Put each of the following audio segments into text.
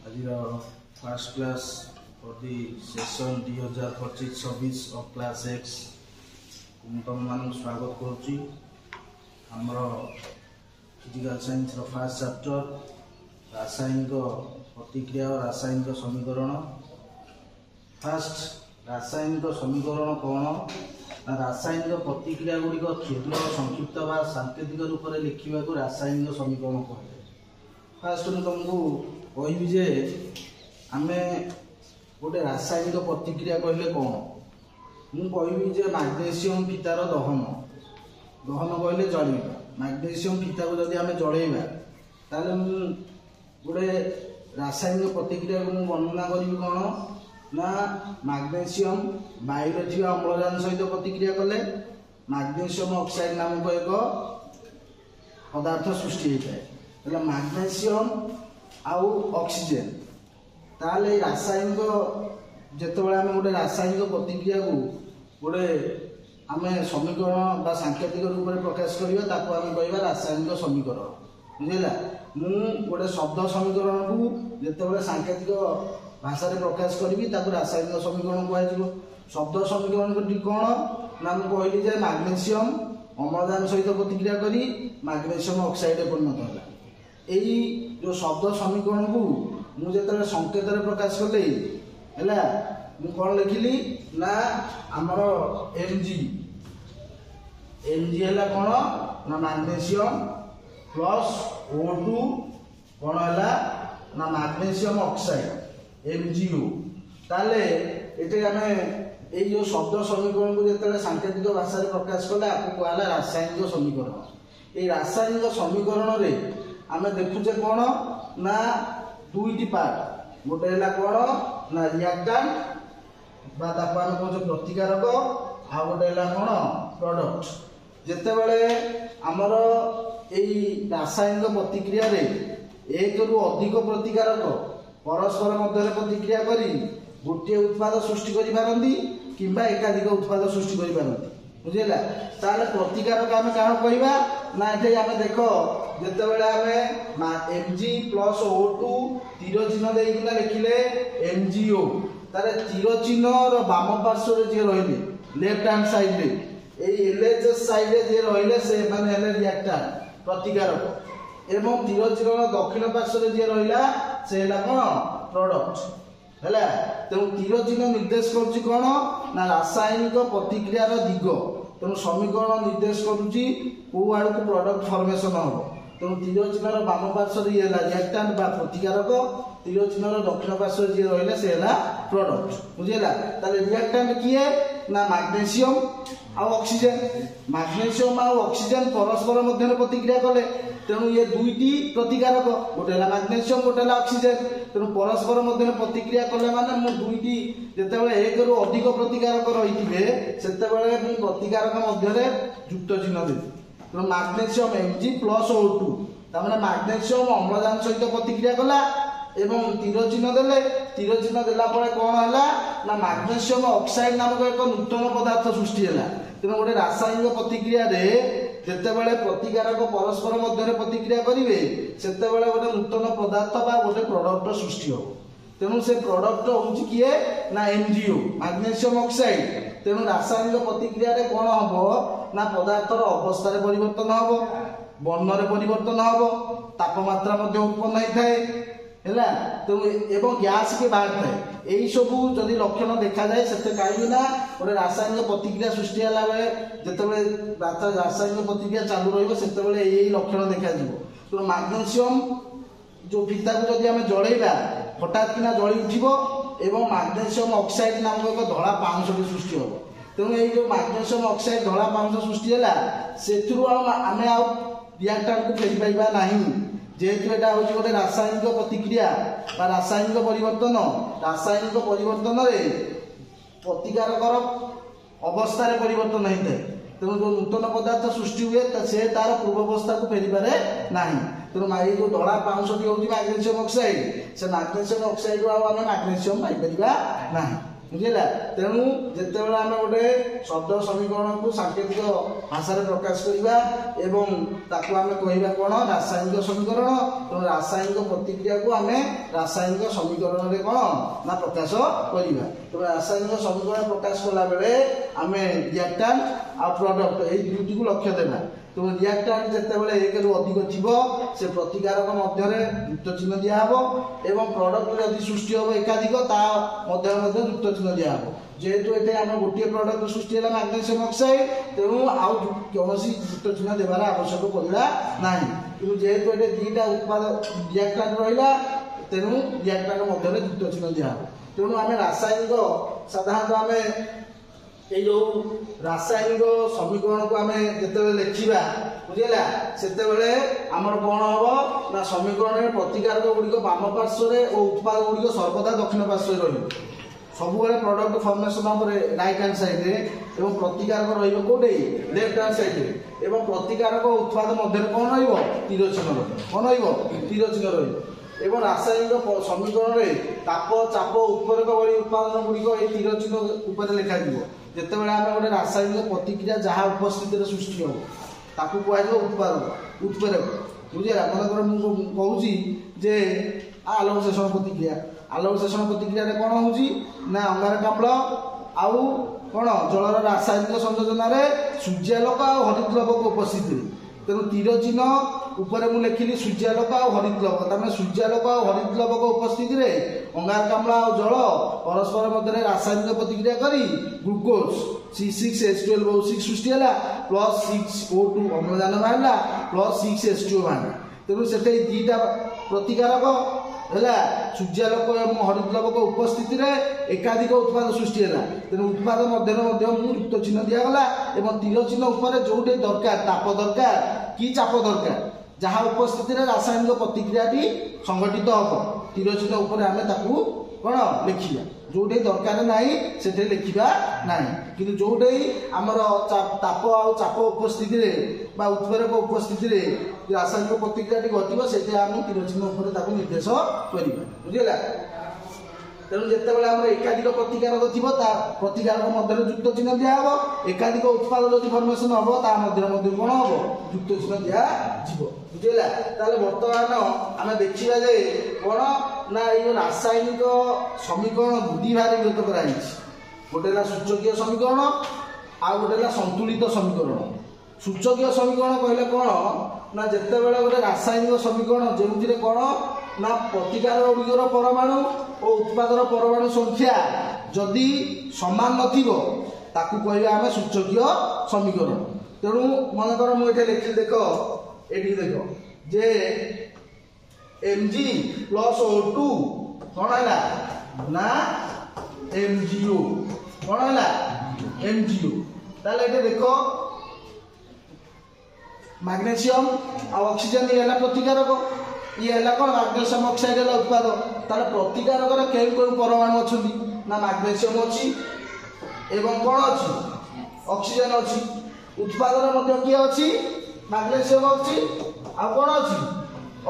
आज first class for the session 2025-26 of class x तुम मान स्वागत करुच्ची आमर फिजिकल साइंस फर्स्ट चैप्टर रासायनिक प्रतिक्रिया और रासायनिक समीकरण। फर्स्ट रासायनिक समीकरण कौन ना रासायनिक प्रतिक्रिया गुड़िक क्षुद्र संक्षिप्त व सांकेतिक रूप में लिखा रासायनिक समीकरण कहे। फास्ट मुझे तुमको कहि जे आमे गोटे रासायनिक प्रतिक्रिया कहले कौन मुझे कहि जे मैग्नेशियम फीतार दहन दहन कहले जलैवा मैग्नेशियम फीता को जदि आमे जलैवा ताले गोटे रासायनिक प्रतिक्रिया को वर्णना करी कौन ना मैग्नेशियम वायु थी अम्लजान सहित प्रतिक्रिया कले मैग्नेशियम ऑक्साइड नामक एक पदार्थ सृष्टि होता है। मैग्नेशियम आउ ऑक्सीजन ताले रासायनिक जितेबाला आम गोटे रासायनिक प्रतिक्रिया को गोटे आम समीकरण बा सांकेतिक रूप में प्रकाश करवा आम कह रासायनिक समीकरण बुझेगा। मु गोटे शब्द समीकरण को जितेबाला सांकेतिक भाषा रे प्रकाश करी रासायनिक समीकरण कह। शब्द समीकरण कौन ना मुझे कहली मैग्नेशियम अम्लजान सहित प्रतिक्रिया करी मैग्नेशियम ऑक्साइड परिणत है। यही जो शब्द समीकरण को मुझे संकेत प्रकाश कले है कौन लिखिली ना आमर एमजी है कौन ना मैग्नेशियम प्लस O2 कौन है ना मैग्नेशियम ऑक्साइड MgO। ताले ये आम ये जो शब्द समीकरण को जो सांकेतिक भाषा रे प्रकाश कले आपको कहला रासायनिक समीकरण। ये रासायनिक समीकरण रे आमे देखुचे कौन ना दुईटी पार्ट गोटे है कौन ना रिएक्टेंट बा ताको आमे कहूँ प्रतिकारक आ गोटे है कौन प्रोडक्ट। जेतेबेले आमर एई रासायनिक प्रतिक्रिया रे एक रु अधिक प्रतिकारक परस्पर मध्य प्रतिक्रिया करी गोटे उत्पाद सृष्टि करि पारंती किंबा एकाधिक उत्पाद सृष्टि करि पारंती बुझेला। ताले प्रतिकारक आमे काहा कहबा ना एठे आमे देखो जेतेबेले आमे Mg प्लस O2 तीर चिन्ह देइकिना लिखिले MgO तारे तीर चिन्ह रो बाम पार्श्व रे जे रहिले लेफ्ट हैंड साइड रे एई LHS साइड रे जे रहिले से माने हेले रिएक्टेंट प्रतिकारक एवं तीर चिन्ह रो दक्षिण पार्श्व रे जे रहिला से हेला कोन प्रोडक्ट हैला। तेणु तीर चिन्ह निर्देश करुच्ची कौन ना रासायनिक प्रतिक्रिया दिग तेणु समीकरण निर्देश करुच्ची को आड़ को प्रोडक्ट फॉर्मेशन हम। तेणु तीर चिन्हर बाम पार्श्व ये रिएक्टेंट बा प्रतिकारक तीर चिन्हर दक्षिण पार्श्व जी रहा से प्रोडक्ट बुझेगा। ताले रिएक्टेंट किए ना मैग्नेशियम आ ऑक्सीजन मैग्नेशियम आ ऑक्सीजन परस्पर मध्य प्रतिक्रिया कले तेणु ये दुईटी प्रतिकारक गोटे है मैग्नेशियम गोटे है ऑक्सीजन तेणु परस्पर मध्य प्रतिक्रिया कले माने मु दुईटी जेतेबेले एक रु अधिक प्रतिकारक रहिथिबे सेतेबेले मु प्रतिकारक मध्य युक्त चिन्ह देबी। तेणु मैग्नेशियम Mg प्लस O2 तामाने मैग्नेशियम अम्लजान सहित प्रतिक्रिया कला एवं तीर चिन्ह देले तीर चिन्ह देला परे कौन है ना मैग्नेशियम ऑक्साइड नामक एक नूतन पदार्थ सृष्टि है। तेणु गोटे रासायनिक प्रतिक्रिया रे जेतेबेले प्रतिकारक परस्पर मध्य प्रतिक्रिया करेंगे सेतेबेले गोटे नूतन पदार्थ बा गोटे प्रोडक्ट सृष्टि हो। तेणु से प्रोडक्ट हूँ किए ना MgO मैग्नेशियम ऑक्साइड। तेणु रासायनिक प्रतिक्रिया रे कौन हम ना पदार्थर अवस्था परिवर्तन हम वर्ण रे परिवर्तन हम तापमात्रा उत्पन्न होता है तेणु एवं गैस के बाहर थाए यही सब जदि लक्षण देखा जाए से कहीं ना गोटे रासायनिक प्रतिक्रिया सृष्टि है बेले जितेबाला रासायनिक प्रतिक्रिया चालू रही यही लक्षण देखा। तेणु मैग्नेशियम जो फीता को जदि आम जलैवा हठात किना जली उठिबो एवं मैग्नेशियम ऑक्साइड नामक एक धला पाउंस सृष्टि हम। तेणु ये जो मैग्नेशियम ऑक्साइड धला पाउंस सृष्टि है से आम रिएक्टेंट को फेरी पाइबा नहीं जेहेतु एटा हूँ गोटे रासायनिक प्रतिक्रिया बा रासायनिक परिवर्तन रे प्रतिकारकर अवस्था रे परिवर्तन होता है। तेणु जो नूतन पदार्थ सृष्टि हुए से तार पूर्वावस्था को फेरी पारे नहीं। तेणु ये जो धड़ा पाउंसटी हूँ मैग्नेशियम ऑक्साइड से मैग्नेशियम ऑक्साइड आम मैग्नेशियम पाइपर ना। बुझेगा तेणु जितेबाला आम गोटे शब्द समीकरण को सांकेतिक भाषा प्रकाश करवा एवं ताकू आम कहवा कौन रासायनिक समीकरण तेणु रासायनिक प्रतिक्रिया को आम रासायनिक समीकरण में कौन ना प्रकाश करवा तेणु रासायनिक समीकरण प्रकाश कला बेले आम रिएक्टेंट आ प्रोडक्ट यही दुईटी को लक्ष्य देना तेणु रिएक्टेंट जितेबाला एक रु अधिक थी से प्रतिकारक मध्य युक्त चिन्ह दिहब एवं प्रोडक्ट जब सृष्टि हम एकाधिक युक्त चिन्ह दिहब जेहेतु ये आम गोटे प्रोडक्ट सृष्टि है मैग्नेशियम ऑक्साइड तेणु आउ कौन युक्त चिन्ह देवार आवश्यक पड़ा ना कि जेहेतु ये दुईटा उत्पाद रिएक्टेंट रहा तेणु रिएक्टेंट मध्य युक्त चिन्ह दिहब तेणु आम रासायनिक साधारणतः आम ये जो रासायनिक समीकरण को आम जिते लिखा बुझेगा से आमर कौन हम ना समीकरण प्रतिकारक गुड़िक बाम पार्श्व और उत्पाद गुड़िक सर्वदा दक्षिण पार्श्व सब प्रोडक्ट फॉर्मेशन राइट हैंड साइड्रे और प्रतिकारक रोटे लेफ्ट हैंड सैड्रे और प्रतिकारक उत्पाद मध्य कौन रीर चिन्ह कौन रीर चिन्ह एवं रासायनिक समीकरण में ताप चाप उत्पादक भली उत्पादन गुड़िक ये तीर चिन्ह लिखा जिते आम गोटे रासायनिक प्रतिक्रिया जहाँ उपस्थित सृष्टि हो ताकू कह उत्पादक उत्प्रेरक बुझेगा मनकर मुझे कहूँ जे आलोक शोषण प्रतिक्रिया आलोक शोषण प्रतिक्रिया कौन होना अंगारकाम्ल आउ कौन जलर रासायनिक संयोजन सूर्यालोक आ हरितलवक उपस्थिति तेणु तीर चिन्ह उपरे मुझे लिखिली सूर्यालोक आ हरितलवक तमें सूर्यालोक आ हरितलवक उपस्थिति में अंगारकाम्ल आ जल परस्पर मध्य रासायनिक प्रतिक्रिया करी ग्लूकोज C6H12O6 सृष्टि है +6O2 अम्लजान बाहर +6H2O बाहर तेणु से दीटा प्रतिकारक है सूर्यालोक और हरितलवक उपस्थिति में एकाधिक उत्पाद सृष्टि है तेणु उत्पाद मध्य युक्त चिन्ह दिगला और तीर चिन्ह उपर जो दरकार ताप दरकार कि चाप दरकार जहाँ उपस्थिति में रासायनिक प्रतिक्रिया संगठित हम तीर चिन्ह उपर आम कौन लिखा जो दरकार ना से लिखा ना कि जो आमर ताप आ चाप उपस्थिति उत्प्रेरक उपस्थिति रासायनिक प्रतिक्रिया घटो से आम तीर चिन्ह उपर निर्देश कर बुझेगा तेणु जितेबाला आम एकाधिक प्रतिकारक थी प्रतिकारक मध्य युक्त चिन्ह दिहब एकाधिक उत्पाद जो फर्मेसन हम कौन हम युक्त चिन्ह दिज बुझेगा ताले बर्तमान आम देखा जे कौन ना ये रासायनिक समीकरण दुई भाग विभक्त कराई गोटे सूचकीय समीकरण आ गोटे संतुलित समीकरण सूचकीय समीकरण कहले कौन ना जिते बड़े गोटे रासायनिक समीकरण जो कौन ना प्रतिकार गुड़िकर परमाणु और उत्पादर परमाणु संख्या जदि सामान नाकू कह आम सूचकीय समीकरण तेणु मनकर मुझे लिखी देख ये देख जे Mg + O2 कौन है ना MgO कौन है MgO ताले देख मैग्नेशियम आ ऑक्सीजन ये प्रतिकारक ये है कौन मैग्नेशियम ऑक्साइड है उत्पाद ताले प्रतिकारक केउ केउ परमाणु अच्छा ना मैग्नेशियम अच्छी एवं कौन अच्छी ऑक्सीजन अच्छी उत्पादन किए अच्छी मैग्नेशियम अच्छी आ कौन अच्छी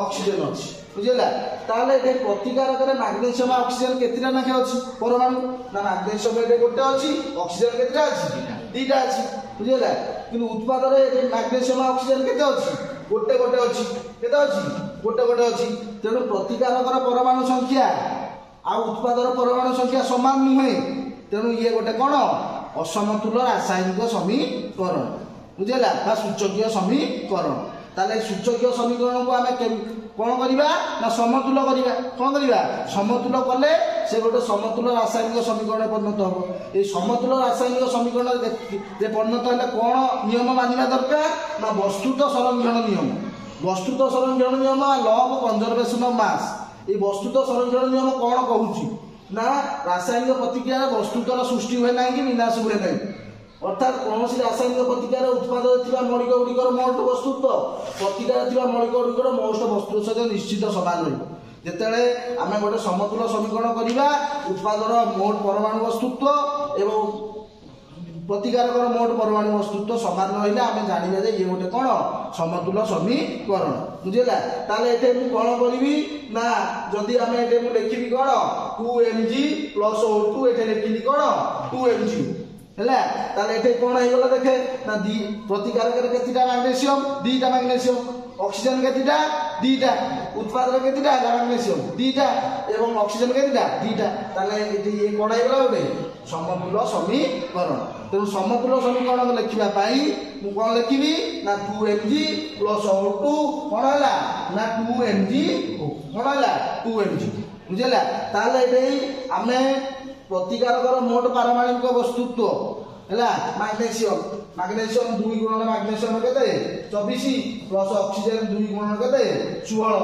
ऑक्सीजन अच्छी बुझेगा ताले प्रतिकारक मैग्नेशियम ऑक्सीजन केतटा नाखे अच्छी परमाणु ना मैग्नेशियम ये गोटे अच्छी ऑक्सीजन केतटा अच्छी दीटा अच्छी बुझेगा कि उत्पाद मैग्नेशियम ऑक्सीजन केते अच्छी गोटे गोटे अच्छी केते अच्छी गोटे गोटे अच्छी तेणु प्रतिकारक परमाणु संख्या आ उत्पादर परमाणु संख्या समान नुहे तेणु ये गोटे कौन असमतुल रासायनिक समीकरण बुझेगा बा सूचकीय समीकरण ताले सूचकीय समीकरण को आम कौन करवा ना समतुल करवा कौन करवा समतुल कले से गोटे समतुल रासायनिक समीकरण परिणत हम ये समतुल रासायनिक समीकरण परिणत है कौन नियम मानिबा दरकार ना वस्तुत संरक्षण नियम वस्तुत संरक्षण नियम law of conservation of mass ये वस्तुत संरक्षण नियम कौन कहूँ ना रासायनिक प्रतिक्रिया वस्तुतर सृष्टि हुए ना कि विनाश हुए ना अर्थात कौन रासायनिक प्रतिक्रिया उत्पाद मौलिक गुड़िकर मोट वस्तुत्व प्रतिक्रिया मौलिक गुड़िकर मोट वस्तु सहित निश्चित समान रही जिते आम गोटे समतुल समीकरण करवा उत्पादर मोट परमाणु वस्तुत्व एवं प्रतिकारक मोट परमाणु वस्तुत्व समान रही आम जाना जे ये गोटे कौन समतुल समीकरण बुझेगा। ताले एटे मु कौन करी ना जदि आम एटे मु लिखी कौन 2mg प्लस O2 एटे लिखी कौन 2mg है। ताले एटे कौन हो देखे ना प्रतिकारक केतिटा मैग्नेशियम 2टा मैग्नेशियम ऑक्सीजन केतिटा 2टा उत्पादक केतिटा मैग्नेशियम 2टा एवं ऑक्सीजन केतिटा 2टा। ताले एटे ये कौन हो गोटे समतुल समीकरण। तेणु समतुल समीकरण लिखा मु कौन लिखी ना 2mg प्लस O2 कौन है ना 2mg कौन है 2mg बुझेगा। ताले आम प्रतिकारक मोट पारमाणविक वस्तुत्व है मैग्नेशियम मैग्नेशियम 2 गुणन मैग्नेशियम केते 24 प्लस ऑक्सीजन 2 गुणन केते 16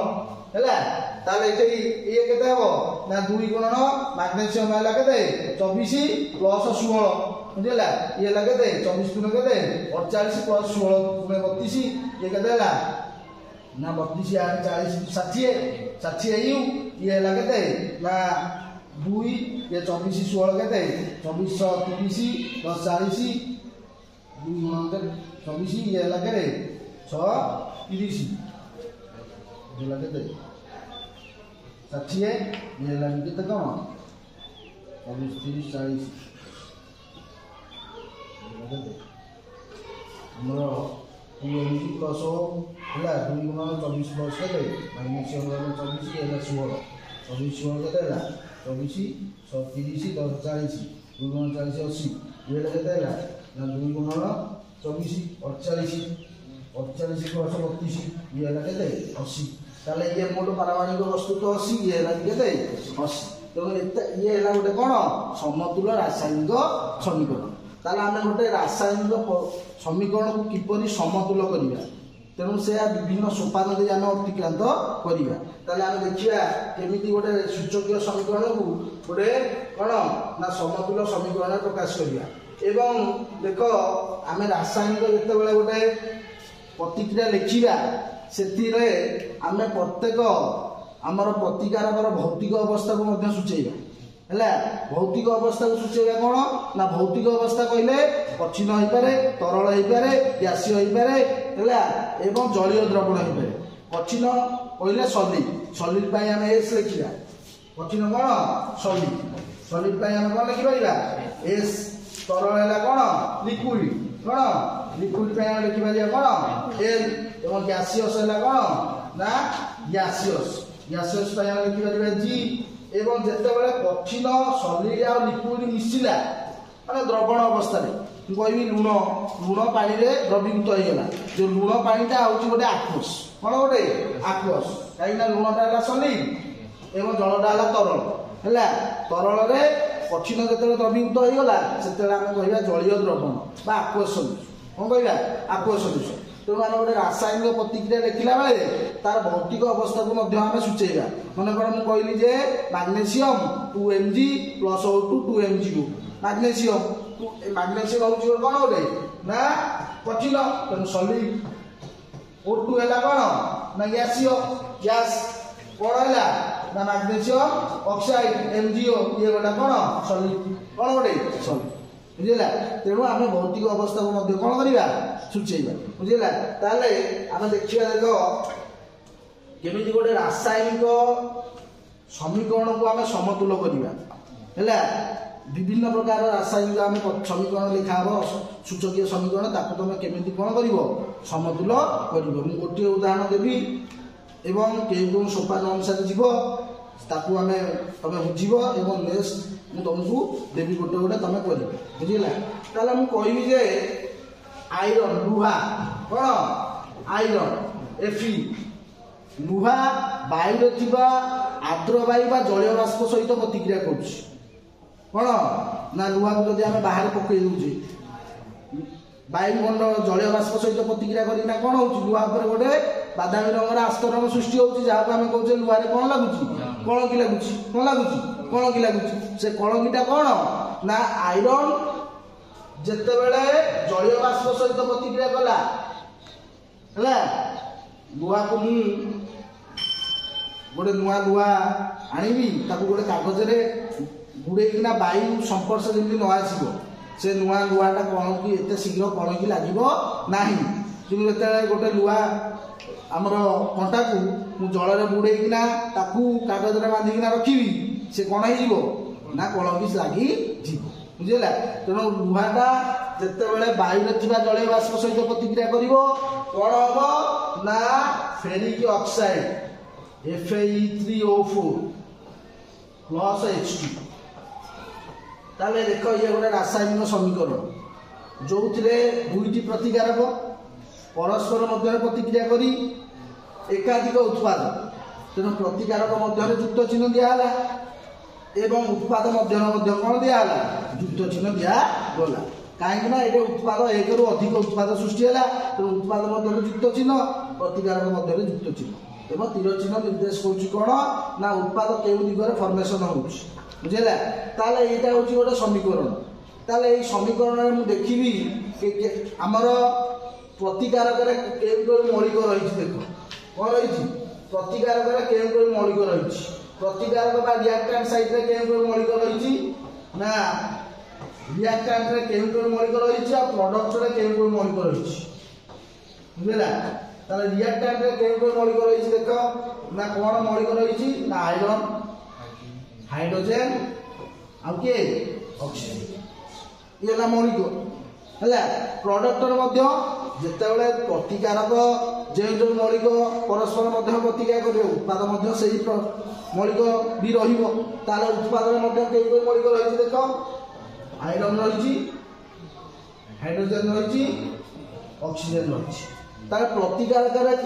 है। ताले ये केते हो ना 2 गुणन मैग्नेशियम है केते 24 प्लस 16 बुझेगा। ये लगे 24 गुण केते 48 प्लस 16 गुण 32 ये केते है ना 32 40 60 यू ये लगे ना 2 ये 24 16 केते 24 30 प्लस 40 2 गुणन 24 ये लगे 6 30 ये लगे 60 ये लगे केते कौन 24 30 40 हमरो 2mg प्लस O है 2 गुणन 24 प्लस केते मैग्नेशियम 24 ये 16 24 16 केते है 24 30 10 40 2 गुणन 40 80 ये केते है ना 2 गुणन 24 48 48 प्लस 32 ये केते 80। ताले ये मोट पारमाणविक वस्तुत्व 80 ये केते 80। तो ये है गोटे कौन समतुल रासायनिक समीकरण। ताले आम गोटे रासायनिक समीकरण को किपरि समतुल करिया तेणु से विभिन्न सोपान दे आम अतिक्रांत करिया। ताले आम देखिया केमिति गोटे सूचकीय समीकरण को गोटे कौन ना समतुल समीकरण प्रकाश करिया। एवं देख आम रासायनिक जितेबाला गोटे प्रतिक्रिया लिखा से आम प्रत्येक आमर प्रतिकारक भौतिक अवस्था को सूचेगा है। भौतिक अवस्था को सूचेगा कौन ना भौतिक अवस्था कहले कठिन हो पारे तरल हो पारे गैसीय हो पारे है एवं जलीय द्रवण हो पारे। कठिन कहले सॉलिड आम एस लिखा कठिन कौन सॉलिड आम कौन लिखिपर एस तरल है कौन लिक्विड कौन लिक्विड लिखिपर कौन एल एवं गैसीयस है कौन ना गैसीयस लिखिपर जी। एवं जितेबाला कठिन सॉलिड आ लिक्विड मिसिला माने द्रवण अवस्था कहि लुण लुण पानी रे द्रवीभूत हो गला जो लुण पानीटा हूँ गोटे आक्वस कौन गोटे आक्वस कहीं लुणटा है सॉलिड एवं जलटा है तरल है। तरल रे कठिन जो द्रवीभूत हो गला से आम कह जलीय द्रवण बा आक्वस कौन कह आक्वस सल्यूशन। तेणु आम गोटे रासायनिक प्रतिक्रिया लिखला बेले तार भौतिक अवस्था को आम सूचेगा। मनकर मुझे कहली जे magnesium 2mg plus O2 2mg magnesium हूँ कौन गोटे ना कठिन तेणु सॉलिड O2 है कौन ना गैसीय गैस कौन है ना मैग्नेशियम ऑक्साइड MgO ये गोटे कौन सॉलिड कौन गोटे सॉलिड बुझेगा। तेणु आम भौतिक अवस्था को कौन करवा सूचेगा बुझेगा। ताले आम देखिए देख केमिति गोटे रासायनिक समीकरण को आम समतुल करवा है। विभिन्न प्रकार रासायनिक आम समीकरण लिखा हम सूचकीय समीकरण ताको तुम केमिति कौन कर समतुल कर गोटे उदाहरण देवी एवं कौन सोपान अनुसार जीव ताकू आम तुम बुझीब एवं नेक्स्ट मुझे तुमको देवी गोटे गोटे तुम कर बुझेगा। ताले मुझे कहबी जे आयरन लुहा कौन आयरन Fe लुहा वायु आर्द्र वायु बा जलीय बाष्प सहित प्रतिक्रिया करुच्ची कौन ना लुहा को जब आम बाहर पकई दूचे वायुमंडल जलीय बाष्प सहित प्रतिक्रिया करना कौन हो लुहा पर गोटे बादामी रंगर आस्तरण सृष्टि होती जहाँ को आम कहे लुहारे कौन लगुच कलंकी लगुच कौन लगुच कलंकी लगुच से कलंकीटा कौन ना आयरन जितेबाला जलीय बाष्प सहित प्रतिक्रिया कला है लुहा को मु गोटे नुआ लुहा आनी गोटे कागज गुड़ेकिना वायु संपर्श जमी न आसो से नुआ लुहाटा कण की एत शीघ्र कण की लगे ना कि गोटे लुहा आमर कंटा को मुझे जल बुड़ेकिना कागज बांधिकिना रखी से कौन हो कण की लगी बुझेगा। तेणु लुहाटा जिते वायु जलीय बाष्प सहित प्रतिक्रिया कर कौन हम ना ferric oxide Fe3O4 plus H2 ताले देख ये गोटे रासायनिक समीकरण जो दुईटी प्रतिकारक परस्पर मध्य प्रतिक्रिया करी एकाधिक उत्पाद तेणु प्रतिकारक मध्य युक्त चिन्ह दिगला एवं उत्पाद मध्य कौन दिगला युक्त चिन्ह दिगला कहीं ये उत्पाद एक रु अधिक उत्पाद सृष्टि है तेणु उत्पाद मध्य युक्त चिन्ह प्रतिकारक मध्य युक्त चिन्ह एवं तीर चिन्ह निर्देश कौन ना उत्पाद के दिगरे फर्मेसन हो बुझेगा। ताले यहाँ हूँ गोटे समीकरण ताले ये समीकरण में देखी आमर प्रतिकारक मौलिक रही देख कौन रही प्रतिकारक के मौलिक रही प्रतिकारक रिएक्टेंट साइड रे के मौलिक रही ना रिएक्टेंट रे के मौलिक रही और प्रोडक्ट रे के मौलिक रही बुझेगा। ताले रिएक्टेंट रे के मौलिक रही देख ना कौन मौलिक रही ना आयरन हाइड्रोजन आउ के ऑक्सीजन ये मौलिक है प्रोडक्टर मध्य जितेबाला प्रतिकारक जो मौलिक परस्पर मध्य प्रतिक्रिया करेंगे उत्पाद मध्य से मौलिक भी रहा उत्पाद मौलिक रही देख आयरन रही हाइड्रोजन रही ऑक्सीजन रही प्रतिकारक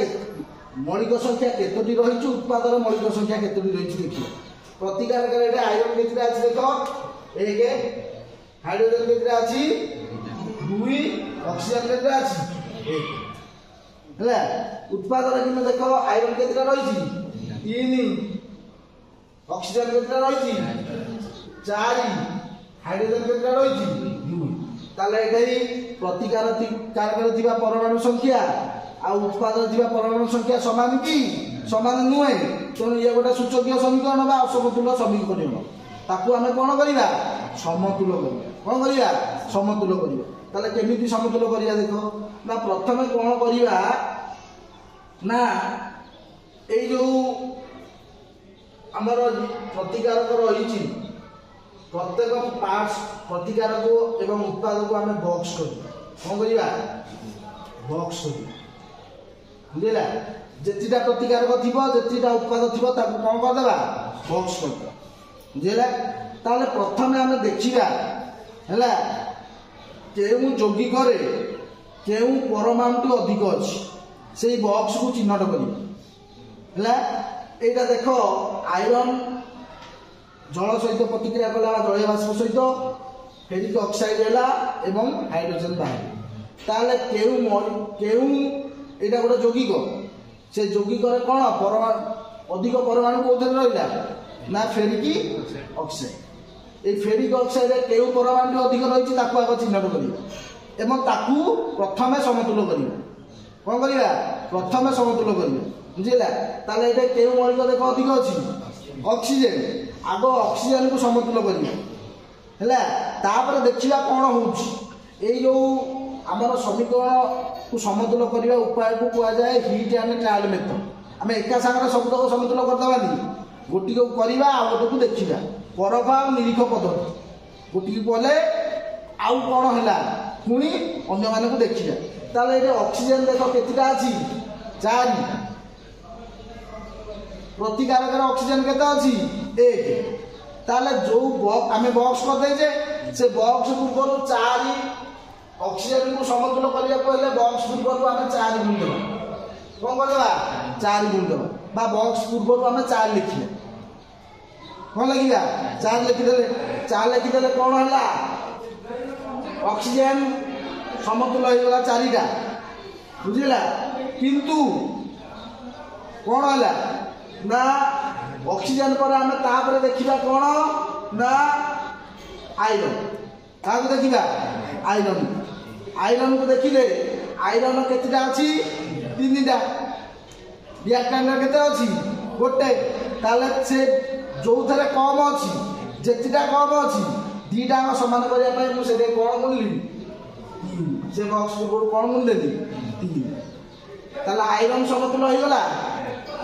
मौलिक संख्या केतोटी रही उत्पाद मौलिक संख्या केतोटी रही देखिए प्रतिकारक आयरन केतटा अच्छी देख एक हाइड्रोजन केतटा अच्छी दुई ऑक्सीजन केतटा अच्छी एक है उत्पाद कि देख आयरन केतटा रही तीन ऑक्सीजन केतटा रही चार हाइड्रोजन केतटा रही दुई ताले प्रतिकारक परमाणु संख्या आ उत्पाद परमाणु संख्या समान कि समान नुहे तेणु ये गोटे सूचक समीकरण बा असमतुल समीकरण ताकू आम कौन करवा समतुल कौन करवा समतुल करवा केमिति समतुल करवा देख ना प्रथम कौन करवा ना ये जो आमर प्रतिकारक रही प्रत्येक पार्ट्स प्रतिकारक एवं उत्पाद को आम बॉक्स कर कौन करवा बॉक्स कर बुझेगा जेतीटा प्रतिकारक थी जेतीटा उत्पाद थी कौन करदे बॉक्स करदे बुझेगा। ताले प्रथम आम देखा है केउ यौगिक केउ परमाणु अधिक अच्छी से बॉक्स को चिन्हट कर यहाँ देख आयरन जल सहित प्रतिक्रिया कला जलीय बाष्प सहित फेरिक ऑक्साइड है एवं हाइड्रोजन बाहर ताले केउ यहाँ गोटे यौगिक से यौगिक कौन अधिक परमाणु कौन रहा ना फेरिक ऑक्साइड ये फेरिक ऑक्साइड केउ परमाणु अधिक रही आग चिन्हट कर प्रथम समतुल कर कौन करवा प्रथम समतुल कर बुझेगा। ताले ये केउ मौलिक देख अधिक अच्छी ऑक्सीजन आग ऑक्सीजन को समतुल कर देखा कौन हो आमर समीकरण को समतुल करने उपाय को कहुए हिट एंड ट्रायल मेथड आम एका सागर सबुतक समतुल करदेवानी गोटी को करवा आ गोटे को देखा परख आ निरीख पद्धति गोटी को कले आउ कौन है पुणी अन्य मान को देखा ताले ये ऑक्सीजन देख केतटा अच्छी चार प्रतिकारक ऑक्सीजन केते अच्छी एक ताले जो आम बॉक्स करदे से बॉक्स पूर्व चार ऑक्सीजन को समतुल करने बॉक्स पूर्व आम चार गुण देवा कौन करवा चार गुण देवा बॉक्स पूर्व आम चार लिखिले कौन लिखा चार लिखिदे कौन है ऑक्सीजन समतुल होगा चारिटा बुझला किंतु कौन है ना ऑक्सीजन पर आम तापर देखा कौन ना आयरन क्या देखा आयरन आयरन को देखिले आयरन केतटा अच्छी तीन टा रिएक्टेंट केते अच्छी गोटे ताले से जो थे कम अच्छी जेतीटा कम अच्छी दीटा समान करने मुझे कौन मूल्य से बक्स पूर्व कौन मूल्य देली ताले आयरन समतुल्य हो गला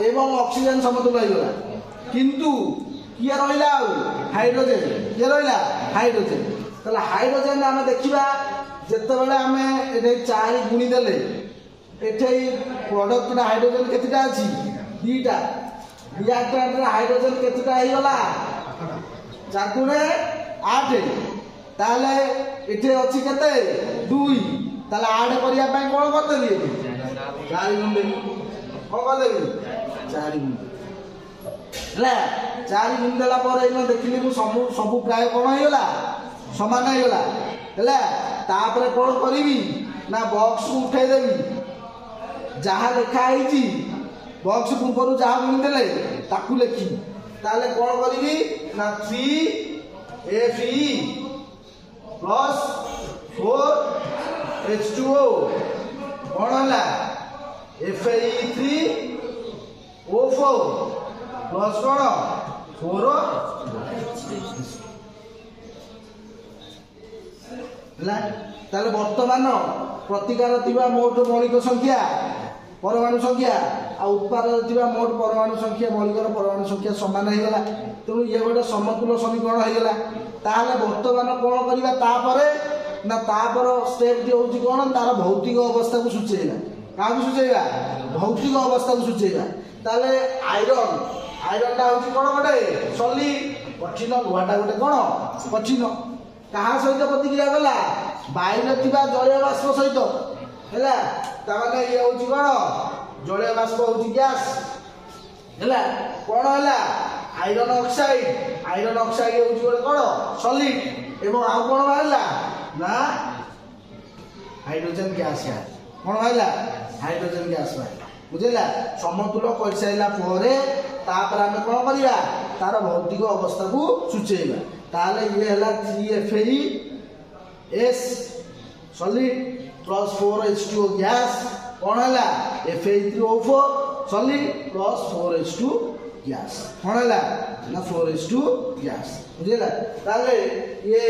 एवं ऑक्सीजन समतुल्य हो गला किंतु किए रहा हाइड्रोजेन किए रहा हाइड्रोजेन ताले हाइड्रोजेन आम देखा जिते बड़े आम ये 4 गुणीदेले ये प्रोडक्ट हाइड्रोजेन केतेटा अच्छी दीटा रिएक्टेंट हाइड्रोजेन केतेटा हो गला 4 गुणे 8 ताले इथे अच्छी केते 2 ताले 8 करिया पई कोन करदेली 4 गुण देली कोन करदेली 4 गुण है 4 गुण देला पर इन देखिली मु सब प्राय कोन हो गला समान हो गला है तापर कोन करिवि ना बॉक्स को उठे देबी जहाँ लिखा है बॉक्स पूर्व जहाँ गुण देले ताकू लिखी ताले कोन करिवि ना 3Fe प्लस 4H2O कौन है Fe3O4 प्लस कौन 4 ताले वर्तमान प्रतिकार थिबा मोट मौलिक संख्या परमाणु संख्या आ उत्पादन थिबा मोट परमाणु संख्या मौलिकर परमाणु संख्या समान हो गला तेणु ये गोटे समतुल्य समीकरण हो गला ताले वर्तमान कौन करबा तापरे ना तापर स्टेप दी होची कोन तार भौतिक अवस्था को सूचेला का को सूचेला भौतिक अवस्था को सूचेला ताले आयरन ता होची कोन गोटे सॉलिड कठिन लुहाटा गोटे कोन कठिन कहा सहित प्रतिक्रिया गला बायुरे थिबा जलीय बाष्प सहित हैला ताने ये होची कोन जलीय बाष्प होची गैस हैला कोन हैला आयरन ऑक्साइड होची गोटे कोन सॉलिड एवं आ कोन बाहला ना हाइड्रोजन गैस है कौन बाहला हाइड्रोजन गैस बाहला बुझेला समतुल्य कर साइला परे तापर आमे कोन करिया तार भौतिक अवस्था को सूचेबा ताले ये हला 3FeS solid plus 4H2O gas कौन हला Fe3O4 solid plus 4H2 gas कौन हला ना 4H2 गैस बुझेला ताले ये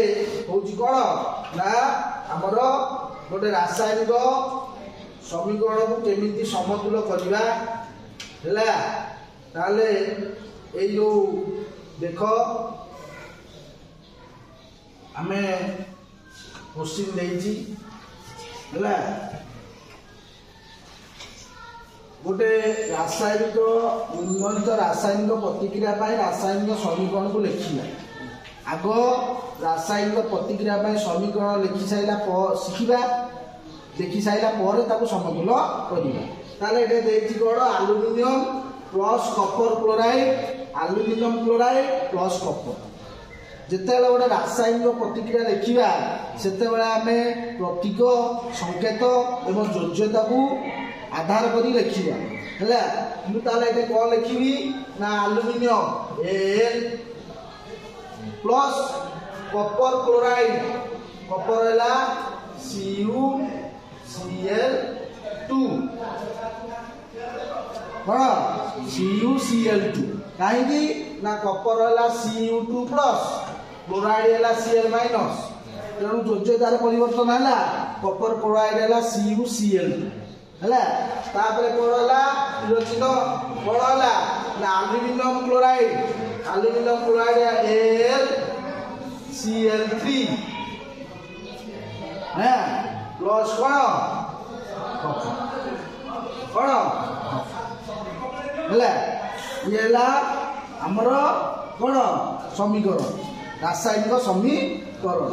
होची कोन ना हमर गोटे रासायनिक समीकरण को केमिति समतुल्य करबा हैला ताले ए जो देखो आमे क्वेश्चन देइची हैला गोटे रासायनिक उन्नत रासायनिक प्रतिक्रिया पाई रासायनिक समीकरण को लिखिला आग रासायनिक प्रतिक्रिया पाई समीकरण लिखि साइला शिखिबा देखि साइला परे ताको समतुल्य करिबा ताले एटे देइची कोन aluminium plus copper chloride plus copper जितेबाला गोटे रासायनिक प्रतिक्रिया लिखा से आम प्रतीक संकेत एवं योज्यता को आधार कर लिखा है मुझे कौन लिखी ना aluminium Al plus copper chloride copper है CuCl2 कौन CuCl2 कहीं ना कॉपर है Cu2 प्लस क्लोराइड है Cl माइनस तेणु योज्यतार परिवर्तन है कॉपर क्लोराइड है CuCl है तापर कौन है विरोचित कौन है ना एल्युमिनियम क्लोराइड AlCl3 है प्लस कौन ये आमर कौन समीकरण रासायनिक समीकरण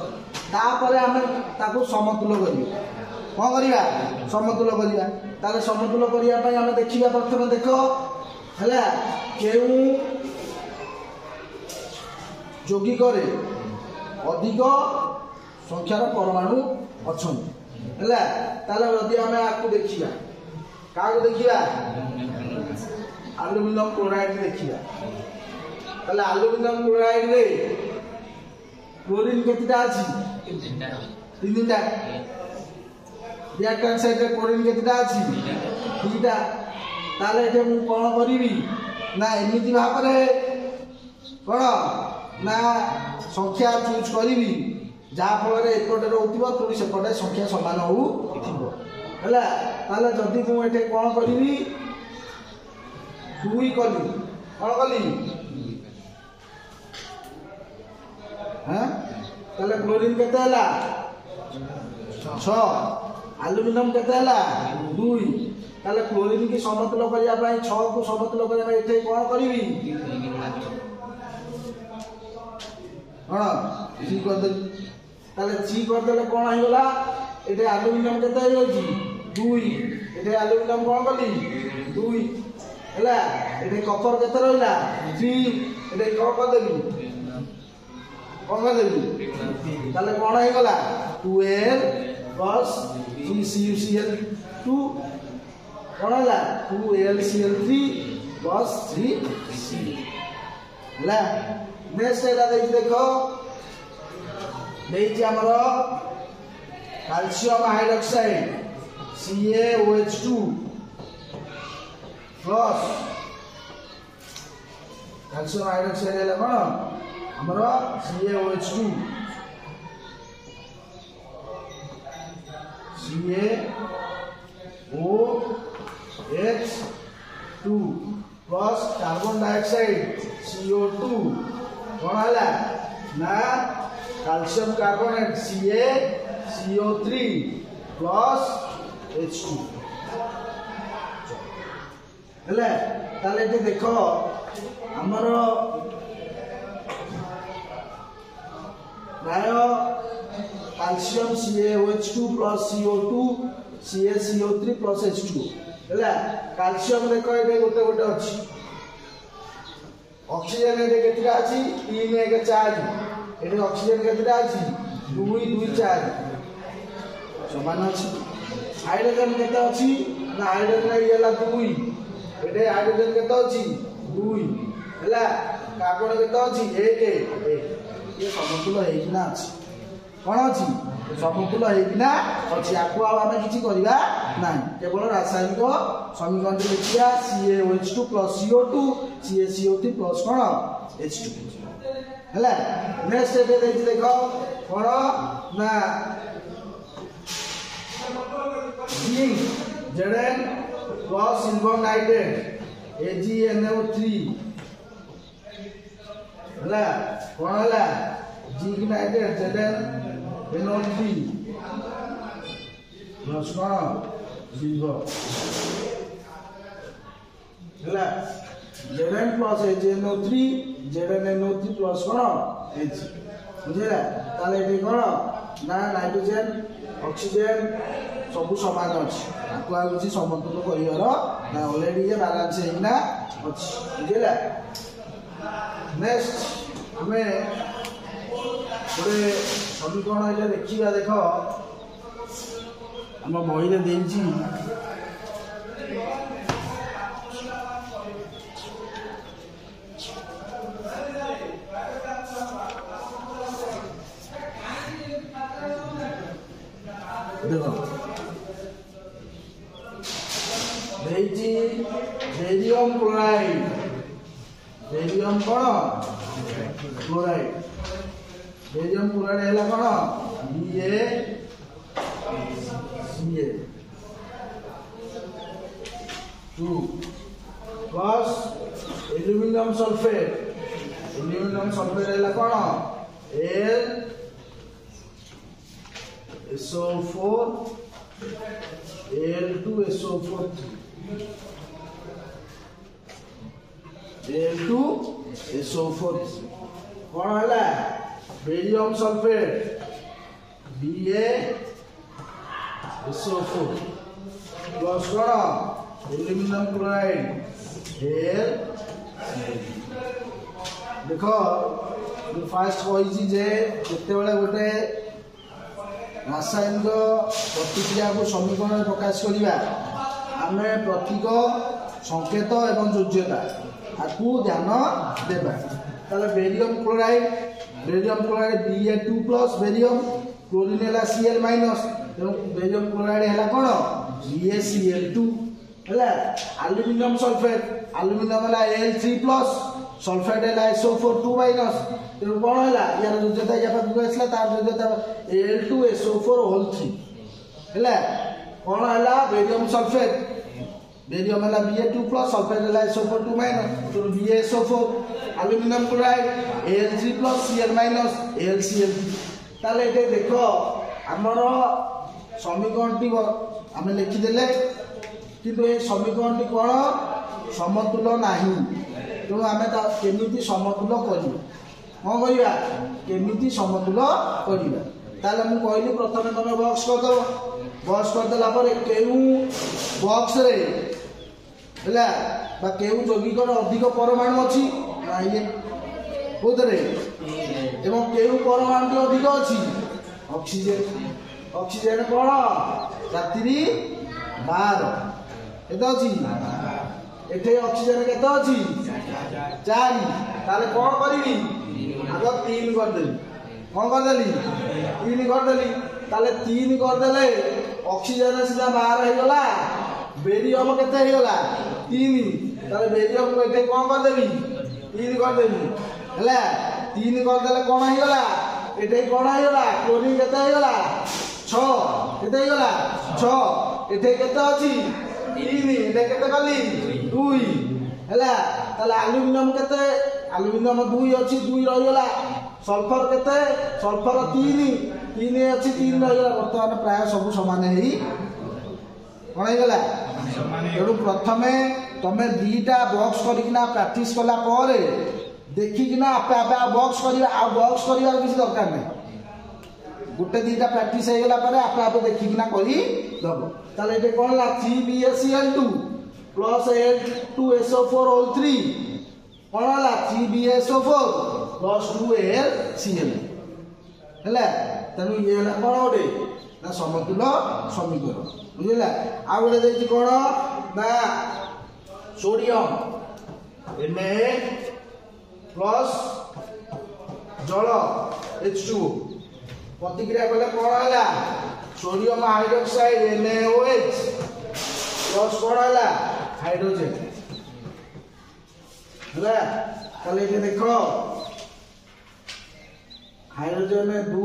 तापर आम ताको समतुल्य करिया कौन करिया समतुल्य करिया ताले समतुल्य करिया पई आम देखिबा प्रथम देख हैला केउ यौगिक रे अधिक संख्यार परमाणु अछंती हैला ताले यदि आम आकु देखिबा काको देखिबा एल्युमिनियम क्लोराइड देखिबा ताले एल्युमिनियम क्लोराइड रे क्लोरीन केतिटा अछि तीनटा रिएक्टेंट साइड रे क्लोरीन केतिटा अछि दुईटा ताले एठे मु कोन करिवि ना एमिति भाबरे कोन ना संख्या चूज करी जहाँ फल एपटे रोकथिबो पुणी सेपटे संख्या समान होउथिबो हैला ताले जदि मु एठे कोन करिवि 2 कली कोन कली हां ताले क्लोरीन केते हला 6 एल्युमिनियम केते हला 2 ताले क्लोरीन की समतुल्य करिया पई 6 को समतुल्य करिया पई एठे कोन करिवि हां जी कर दे ताले जी कर देले कोन आइ गला एठे एल्युमिनियम केते आइ होची 2 एठे एल्युमिनियम कोन कली 2 हैला एठे कपर केते रहला 3 एठे कोन कर देबी कोन कर देबी ताले कोन आइ गला 12 plus 3CuCl2 कोन हला 2AlCl3 plus 3C हैला नेक्स्ट एटा देखो देइछि हमरो calcium hydroxide CaOH2 plus calcium hydroxide है कोन हमरो CaOH2 CaOH2 plus carbon dioxide CO2 कोन हला ना calcium carbonate CaCO3 plus H2 हेले ताले जे देखो हमरो प्राय calcium CaOH2 plus CO2 CaCO3 plus H2 हेला कैल्शियम देखो एटे गोटे गोटे अछि ऑक्सीजन एटे केतरा अछि 3 1 4 एटे ऑक्सीजन केतरा अछि 2 2 4 समान अछि हाइड्रोजन केते अछि ना हाइड्रोजन इला 2 एटे हाइड्रोजन केते अछि 2 हैला कार्बन केते अछि 1 ये समतुल्य हेकिना अछि कोन अछि समतुल्य हेकिना अछि आकु आमे किछि करिवा नाही केवल रासायनिक समीकरण लिखिया CaOH2 plus CO2 CaCO3 plus कोन H2 हैला नेक्स्ट एटे देखो कोन ना zinc Zn plus silver nitrate AgNO3 हैला कोन हैला जिंक नाइट्रेट ZnNO3 plus कोन सिल्वर हैला Zn plus AgNO3 ZnNO3 plus कोन H बुझिला ताले एठी कोन ना नाइट्रोजन ऑक्सीजन सब समान अछि आकु आगुची समतुल्य करिवार ना ऑलरेडी ये बैलेंस हेना अछि बुझिला नेक्स्ट हमें थोड़े समीकरण इले देखिबा देखो हम बही रे देइछि देखो देइछि बेरियम क्लोराइड बेरियम कोन क्लोराइड बेरियम क्लोराइड हैला कोन BaCa2 प्लस एल्युमिनियम सल्फेट हैला कोन SO4 Al2SO4 Al2SO4 कोन हला बेरियम सल्फेट BaSO4 प्लस कोन एल्युमिनियम क्लोराइड Al देखो फास्ट कहि जे केते बेले गोटे रासायनिक प्रतिक्रिया को समीकरण प्रकाश करिबा आमे प्रतीक संकेत एवं योज्यता आकु ध्यान देबा ताले barium chloride Ba2 plus barium chlorine हैला Cl माइनस बेरियम क्लोराइड हैला कोन BaCl2 हैला एल्युमिनियम सल्फेट हैला Al3 प्लस सल्फेट है SO4 2 माइनस तेणु कौन है यार योज्यता या पाखु आसला तार योज्यता Al2SO4 होल 3 है कौन है बेरियम सल्फेट बेरियम है Ba2 प्लस सल्फेट है SO4 2 माइनस तो BaSO4 aluminium chloride Al3 plus Cl minus AlCl3 ताले एटे देखो हमर समीकरणटी आमे लिखि देले किंतु ए समीकरणटी कोन समतुल्य नाही तेणु आमे ता केमिति समतुल्य करिबा कोन करिबा केमिति समतुल्य करिबा ताले मु कहली प्रथमे तमे बॉक्स कर दो बॉक्स कर देला पर केउ बॉक्स रे हैला बा केउ यौगिकर अधिक परमाणु अछि ना ये कोदरे एवं केउ परमाणु अधिक अछि ऑक्सीजन ऑक्सीजन कोन रात्रि 12 एत अछि एठे ऑक्सीजन केत अछि 4 ताले कोन करिवि आगो 3 कर देली कोन कर देली 3 कर देली ताले 3 कर देले ऑक्सीजन सीधा 12 हे गला बेरियम केते हे गला 3 ताले बेरियम को एठे कोन कर देबी 3 कर देबी हैला 3 कर देले कोन हे गला एठे कोन हे गला क्लोरीन केते हे गला 6 केते हे गला 6 एठे केते अछि 3 एठे केते कली 2 हैला ताले एल्युमिनियम केते एल्युमिनियम 2 अछि 2 रहि गला सल्फर केते सल्फर 3 अछि 3 रहि गला वर्तमान प्राय सब समान हेई कोन हे गला तेणु प्रथमे तमे दीटा बॉक्स करिकिना प्रैक्टिस कला परे देखिकिना आपे आपे बॉक्स करिया आ बॉक्स करिया किसी दरकार नै गुटे दीटा प्रैक्टिस हे गला परे आपे आपे देखिकिना करि दबो ताले एटे कोन ला 3BaCl2 प्लस Al2SO4 होल 3 कोन ला 3BaSO4 प्लस 2AlCl हैला तनु ये ला कोन ओडे ना समतुल्य समीकरण बुझिला आ गोटे देछि कोन ना सोडियम Na प्लस जल H2O प्रतिक्रिया कले कोन हला सोडियम हाइड्रोक्साइड NaOH प्लस कोन हला हाइड्रोजन हला ताले ये देखो हाइड्रोजन 2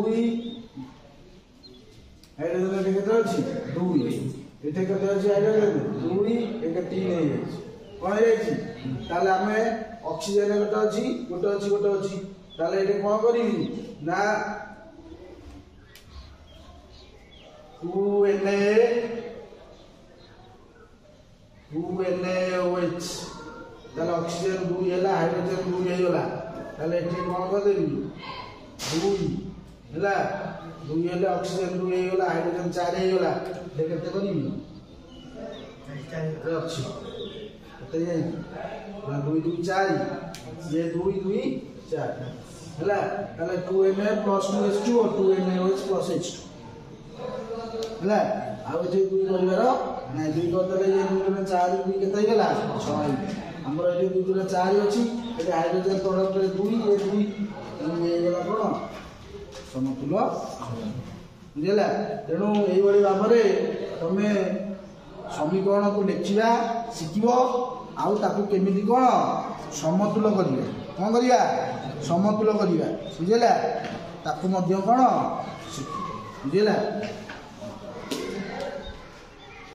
हाइड्रोजन केते अछि 2 एठे केते अछि हाइड्रोजन 2 एक 3 हे अछि कोन हे अछि ताले हमें ऑक्सीजन केते अछि गोटे अछि ताले एठे कोन करिवि ना 2NaOH ताले ऑक्सीजन 2 हैला हाइड्रोजन 2 हे होला ताले एठे कोन कर देबि 2 हैला 2 हेले ऑक्सीजन 2 हे होला हाइड्रोजन 4 हे होला ले केते करिवि अछि केते जाई ना 2 2 4 ये 2 2 4 हैला ताले 2Na plus 2H2 2NaOH plus H2 हैला आ एठे 2 करिवार ना 2 कर देले ये 2 में 4 2 केते गेला 6 हमर एठे 2 में 4 अछि एठे हाइड्रोजन प्रोडक्ट 2 ये 2 ये गेला कोन समतुल्य बुझला तेणु एई बड़ी भाबरे तमे समीकरण को लिखिबा शिखिबो आउ ताकू केमिति कोन समतुल्य करिवे कोन करिया समतुल्य करिवा बुझला ताकू मध्य कोन बुझला।